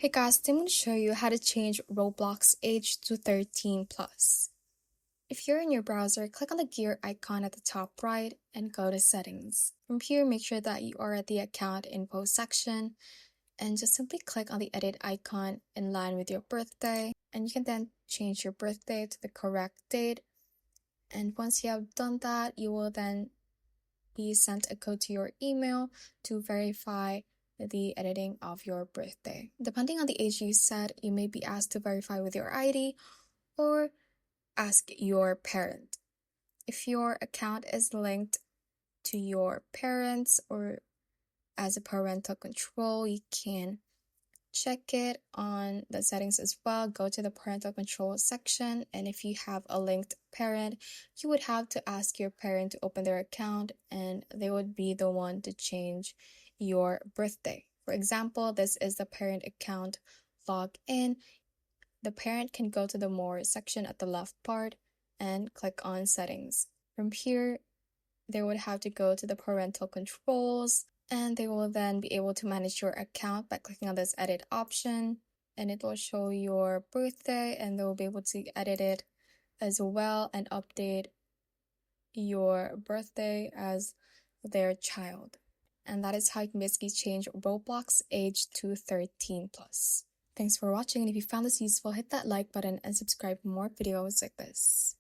Hey guys, today I'm going to show you how to change Roblox age to 13 plus. If you're in your browser, click on the gear icon at the top right and go to settings. From here, make sure that you are at the account info section and just simply click on the edit icon in line with your birthday, and you can then change your birthday to the correct date. And once you have done that, you will then be sent a code to your email to verify the editing of your birthday. Depending on the age you set, you may be asked to verify with your ID or ask your parent. If your account is linked to your parents or as a parental control, you can check it on the settings as well. Go to the parental control section, and if you have a linked parent, you would have to ask your parent to open their account and they would be the one to change your birthday. For example, this is the parent account log in. The parent can go to the more section at the left part and click on settings. From here, they would have to go to the parental controls, and they will then be able to manage your account by clicking on this edit option, and it will show your birthday and they will be able to edit it as well and update your birthday as their child. And that is how you can basically change Roblox age to 13 plus. Thanks for watching, and if you found this useful, hit that like button and subscribe for more videos like this.